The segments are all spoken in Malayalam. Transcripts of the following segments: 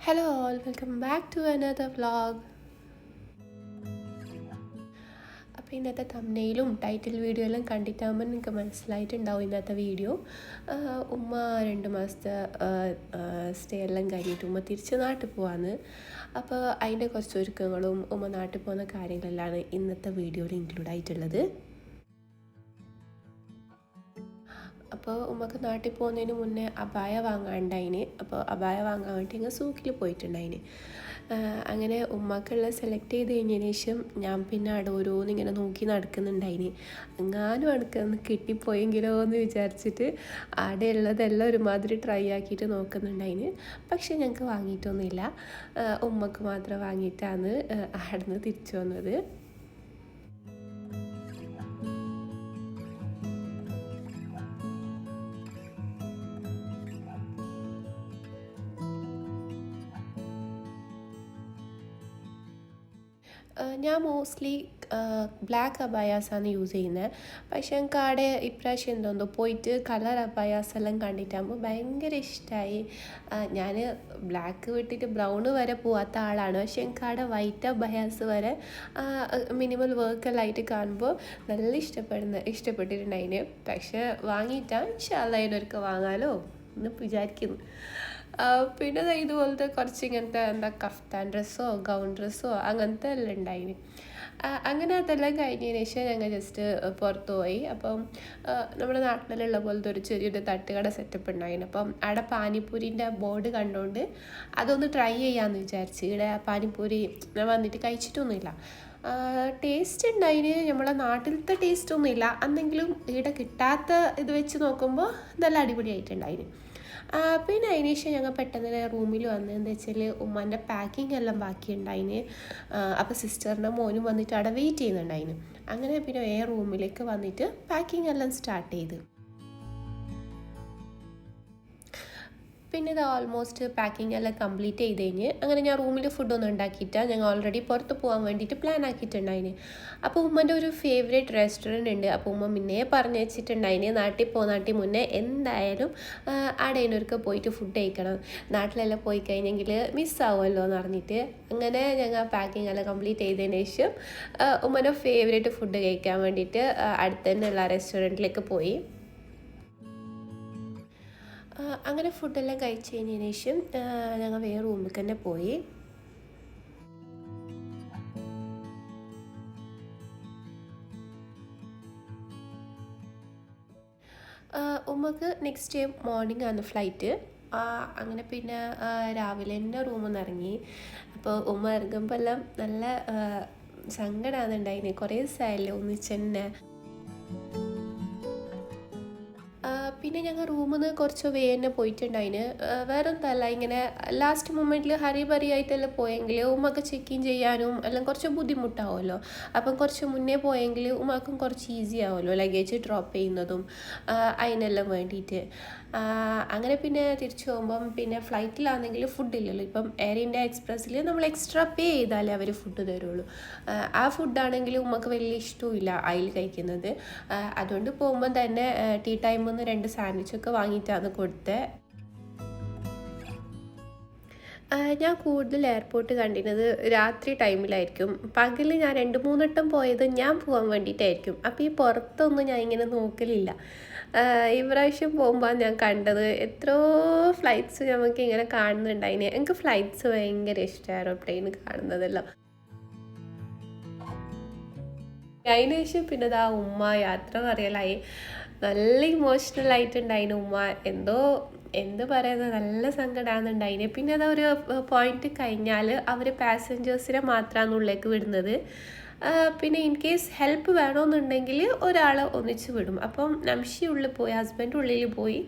Hello all, welcome back to another vlog. അപ്പോൾ ഇന്നത്തെ തംബ്നെയിലും ടൈറ്റിൽ വീഡിയോയിലും കണ്ടിട്ടാകുമ്പോൾ നിങ്ങൾക്ക് മനസ്സിലായിട്ടുണ്ടാവും ഇന്നത്തെ വീഡിയോ. ഉമ്മ 2 മാസത്തെ സ്റ്റേ എല്ലാം കഴിഞ്ഞിട്ട് ഉമ്മ തിരിച്ച് നാട്ടിൽ പോവാന്ന്. അപ്പോൾ അതിൻ്റെ കുറച്ച് ഒരുക്കങ്ങളും ഉമ്മ നാട്ടിൽ പോകുന്ന കാര്യങ്ങളെല്ലാം ഇന്നത്തെ വീഡിയോയിൽ ഇൻക്ലൂഡ് ആയിട്ടുള്ളത്. അപ്പോൾ ഉമ്മക്ക് നാട്ടിൽ പോകുന്നതിന് മുന്നേ അബായ വാങ്ങാണ്ടായിന്. അപ്പോൾ അബായ വാങ്ങാൻ വേണ്ടി ഇങ്ങനെ സൂക്കിൽ പോയിട്ടുണ്ടായിന്. അങ്ങനെ ഉമ്മക്കുള്ള സെലക്ട് ചെയ്ത് കഴിഞ്ഞതിന് ശേഷം ഞാൻ പിന്നെ അവിടെ ഓരോന്നിങ്ങനെ നോക്കി നടക്കുന്നുണ്ടായിന്. എങ്ങാനും അടുക്കൊന്ന് കിട്ടിപ്പോയെങ്കിലോ എന്ന് വിചാരിച്ചിട്ട് അവിടെ ഉള്ളതെല്ലാം ഒരുമാതിരി ട്രൈ ആക്കിയിട്ട് നോക്കുന്നുണ്ടായിന്. പക്ഷെ ഞങ്ങൾക്ക് വാങ്ങിയിട്ടൊന്നുമില്ല. ഉമ്മക്ക് മാത്രം വാങ്ങിയിട്ടാണ് അവിടെ നിന്ന് തിരിച്ചു വന്നത്. ഞാൻ മോസ്റ്റ്ലി ബ്ലാക്ക് അബായാസാണ് യൂസ് ചെയ്യുന്നത്. പക്ഷേ എനിക്ക് അവിടെ ഇപ്രാവശ്യം എന്തോന്നോ പോയിട്ട് കളർ അബായാസ് എല്ലാം കണ്ടിട്ടാകുമ്പോൾ ഭയങ്കര ഇഷ്ടമായി. ഞാൻ ബ്ലാക്ക് വിട്ടിട്ട് ബ്രൗൺ വരെ പോവാത്ത ആളാണ്. പക്ഷേ എനിക്ക് അവിടെ വൈറ്റ് അബായാസ് വരെ മിനിമൽ വർക്കെല്ലാം ആയിട്ട് കാണുമ്പോൾ നല്ല ഇഷ്ടപ്പെട്ടിട്ടുണ്ടായിന്. പക്ഷേ വാങ്ങിയിട്ടാണ് ഇൻഷാല്ലാ അതിനൊരുക്ക വാങ്ങാലോ എന്ന് വിചാരിക്കുന്നു. പിന്നെ ഇതുപോലത്തെ കുറച്ച് ഇങ്ങനത്തെ എന്താ കഫ്താൻ ഡ്രസ്സോ ഗൗൺ ഡ്രസ്സോ അങ്ങനത്തെ എല്ലാം ഉണ്ടായിന്. അങ്ങനെ അതെല്ലാം കഴിഞ്ഞതിന് ശേഷം ഞങ്ങൾ ജസ്റ്റ് പുറത്ത് പോയി. അപ്പം നമ്മുടെ നാട്ടിലുള്ള പോലത്തെ ഒരു ചെറിയൊരു തട്ടുകട സെറ്റപ്പ് ഉണ്ടായിരുന്നു. അപ്പം അവിടെ പാനിപ്പൂരിൻ്റെ ബോർഡ് കണ്ടുകൊണ്ട് അതൊന്ന് ട്രൈ ചെയ്യാമെന്ന് വിചാരിച്ച്. ഇവിടെ പാനിപ്പൂരി ഞാൻ വന്നിട്ട് കഴിച്ചിട്ടൊന്നുമില്ല. ടേസ്റ്റ് ഉണ്ടായിന്, നമ്മളെ നാട്ടിലത്തെ ടേസ്റ്റൊന്നുമില്ല. അന്നെങ്കിലും ഇവിടെ കിട്ടാത്ത ഇത് വെച്ച് നോക്കുമ്പോൾ നല്ല അടിപൊളിയായിട്ടുണ്ടായിന്. പിന്നെ അതിന് ശേഷം ഞങ്ങൾ പെട്ടെന്ന് തന്നെ റൂമിൽ വന്ന് എന്താ വെച്ചാൽ ഉമ്മാൻ്റെ പാക്കിംഗ് എല്ലാം ബാക്കിയുണ്ടായിന്. അപ്പോൾ സിസ്റ്ററിൻ്റെ മോനും വന്നിട്ട് അവിടെ വെയിറ്റ് ചെയ്യുന്നുണ്ടായിന്. അങ്ങനെ പിന്നെ റൂമിലേക്ക് വന്നിട്ട് പാക്കിംഗ് എല്ലാം സ്റ്റാർട്ട് ചെയ്ത്. പിന്നെ ഇത് ഓൾമോസ്റ്റ് പാക്കിംഗ് എല്ലാം കംപ്ലീറ്റ് ചെയ്ത് കഴിഞ്ഞ് അങ്ങനെ ഞാൻ റൂമിൽ ഫുഡൊന്നും ഉണ്ടാക്കിയിട്ടാണ്. ഞങ്ങൾ ഓൾറെഡി പുറത്ത് പോകാൻ വേണ്ടിയിട്ട് പ്ലാൻ ആക്കിയിട്ടുണ്ടായിന്. അപ്പോൾ ഉമ്മൻ്റെ ഒരു ഫേവറേറ്റ് റെസ്റ്റോറൻറ്റ് ഉണ്ട്. അപ്പോൾ ഉമ്മ മുന്നേ പറഞ്ഞു വെച്ചിട്ടുണ്ടായിന് നാട്ടിൽ മുന്നേ എന്തായാലും ആടേനൊരുക്കെ പോയിട്ട് ഫുഡ് കഴിക്കണം, നാട്ടിലെല്ലാം പോയി കഴിഞ്ഞെങ്കിൽ മിസ്സാവുമല്ലോ എന്ന് പറഞ്ഞിട്ട്. അങ്ങനെ ഞങ്ങൾ പാക്കിംഗ് എല്ലാം കംപ്ലീറ്റ് ചെയ്തതിന് ശേഷം ഉമ്മൻ്റെ ഫേവറേറ്റ് ഫുഡ് കഴിക്കാൻ വേണ്ടിയിട്ട് അടുത്ത് തന്നെയുള്ള റെസ്റ്റോറൻറ്റിലേക്ക് പോയി. അങ്ങനെ ഫുഡെല്ലാം കഴിച്ച് കഴിഞ്ഞതിന് ശേഷം ഞങ്ങൾ റൂമിൽ തന്നെ പോയി. ഉമ്മക്ക് നെക്സ്റ്റ് ഡേ മോർണിംഗ് ആണ് ഫ്ലൈറ്റ്. അങ്ങനെ പിന്നെ രാവിലെ തന്നെ റൂമിൽ നിന്ന് ഇറങ്ങി. അപ്പോൾ ഉമ്മ ഇറങ്ങുമ്പോൾ എല്ലാം നല്ല സങ്കടമാകുന്നുണ്ടായിന്. കുറേ ദിവസമായല്ലേ ഒന്നിച്ച് തന്നെ. പിന്നെ ഞങ്ങൾ റൂമിൽ നിന്ന് കുറച്ച് തന്നെ പോയിട്ടുണ്ടായിന്. വേറെ എന്തല്ല, ഇങ്ങനെ ലാസ്റ്റ് മൊമെൻറ്റിൽ ഹരിബറിയായിട്ടെല്ലാം പോയെങ്കിൽ ഉമ്മക്ക് ചെക്ക് ഇൻ ചെയ്യാനും എല്ലാം കുറച്ച് ബുദ്ധിമുട്ടാവുമല്ലോ. അപ്പം കുറച്ച് മുന്നേ പോയെങ്കിൽ ഉമ്മക്കും കുറച്ച് ഈസി ആവുമല്ലോ ലഗേജ് ഡ്രോപ്പ് ചെയ്യുന്നതും അതിനെല്ലാം വേണ്ടിയിട്ട്. അങ്ങനെ പിന്നെ തിരിച്ചു പോകുമ്പം പിന്നെ ഫ്ലൈറ്റിലാണെങ്കിൽ ഫുഡില്ലല്ലോ. ഇപ്പം എയർ ഇന്ത്യ എക്സ്പ്രസ്സിൽ നമ്മൾ എക്സ്ട്രാ പേ ചെയ്താലേ അവർ ഫുഡ് തരുള്ളൂ. ആ ഫുഡാണെങ്കിൽ ഉമ്മക്ക് വലിയ ഇഷ്ടമില്ല അതിൽ കഴിക്കുന്നത്. അതുകൊണ്ട് പോകുമ്പം തന്നെ ടീ ടൈമിൽ നിന്ന് 2 സാൻഡ്വിച്ചൊക്കെ വാങ്ങിയിട്ടാണ് കൊടുത്തത്. ഞാൻ കൂടുതൽ എയർപോർട്ട് കണ്ടിരുന്നത് രാത്രി ടൈമിലായിരിക്കും. പകൽ ഞാൻ 2-3 വട്ടം പോയത് ഞാൻ പോകാൻ വേണ്ടിയിട്ടായിരിക്കും. അപ്പോൾ ഈ പുറത്തൊന്നും ഞാൻ ഇങ്ങനെ നോക്കലില്ല. ഇപ്രാവശ്യം പോകുമ്പോൾ ഞാൻ കണ്ടത് എത്രയോ ഫ്ലൈറ്റ്സ് നമുക്ക് ഇങ്ങനെ കാണുന്നുണ്ടായിന്. എനിക്ക് ഫ്ലൈറ്റ്സ് ഭയങ്കര ഇഷ്ടമാണ്, എയർപ്ലെയിൻ കാണുന്നതെല്ലാം. അതിന് ശേഷം പിന്നെ ഉമ്മ യാത്ര പറയലായി. നല്ല ഇമോഷണൽ ആയിട്ടുണ്ടായിന് ഉമ്മ. എന്ത് പറയുന്നത്, നല്ല സങ്കടമാകുന്നുണ്ടായിന്. പിന്നെ ഒരു പോയിന്റ് കഴിഞ്ഞാൽ അവർ പാസഞ്ചേഴ്സിനെ മാത്രമാണ് ഉള്ളിലേക്ക് വിടുന്നത്. പിന്നെ ഇൻ കേസ് ഹെൽപ്പ് വേണമെന്നുണ്ടെങ്കിൽ ഒരാളെ ഒന്നിച്ച് വിടും. അപ്പം നംഷി ഉള്ളിൽ പോയി, ഹസ്ബൻഡ് ഉള്ളിൽ പോയി.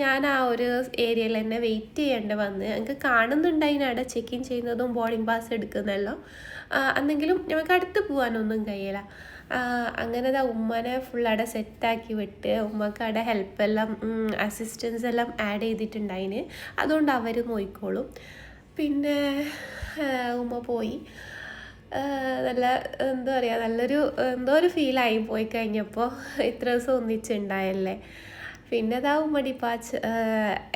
ഞാൻ ആ ഒരു ഏരിയയിൽ തന്നെ വെയിറ്റ് ചെയ്യേണ്ടി വന്ന്. എനിക്ക് കാണുന്നുണ്ടായിന് അവിടെ ചെക്ക് ഇൻ ചെയ്യുന്നതും ബോർഡിംഗ് പാസ് എടുക്കുന്നതെല്ലാം. അന്നെങ്കിലും ഞങ്ങൾക്ക് അടുത്ത് പോകാനൊന്നും കഴിയില്ല. അങ്ങനെ ഉമ്മനെ ഫുൾ അവിടെ സെറ്റാക്കി വിട്ട് ഉമ്മക്ക് അവിടെ ഹെൽപ്പെല്ലാം അസിസ്റ്റൻസ് എല്ലാം ആഡ് ചെയ്തിട്ടുണ്ടായിന്. അതുകൊണ്ട് അവർ നോക്കിക്കോളും. പിന്നെ ഉമ്മ പോയി. നല്ല എന്താ പറയുക, നല്ലൊരു എന്തോ ഒരു ഫീലായി പോയി കഴിഞ്ഞപ്പോൾ. ഇത്ര ദിവസം ഒന്നിച്ചുണ്ടായല്ലേ. പിന്നെ അതാവുമ്പോൾ ഡിപ്പാച്ച്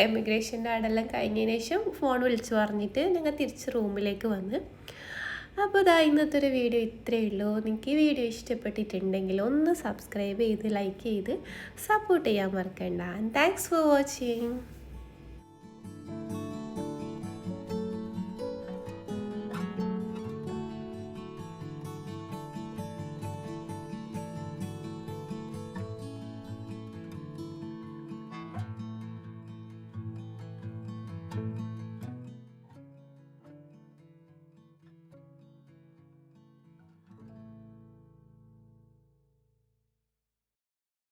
എമിഗ്രേഷൻ്റെ ആടെല്ലാം കഴിഞ്ഞതിന് ശേഷം ഫോൺ വിളിച്ച് പറഞ്ഞിട്ട് ഞങ്ങൾ തിരിച്ച് റൂമിലേക്ക് വന്ന്. അപ്പോൾ ഇതാ ഇന്നത്തെ ഒരു വീഡിയോ ഇത്രയേ ഉള്ളൂ. നിങ്ങൾക്ക് ഈ വീഡിയോ ഇഷ്ടപ്പെട്ടിട്ടുണ്ടെങ്കിൽ ഒന്ന് സബ്സ്ക്രൈബ് ചെയ്ത് ലൈക്ക് ചെയ്ത് സപ്പോർട്ട് ചെയ്യാൻ മറക്കണ്ട. Thanks for watching.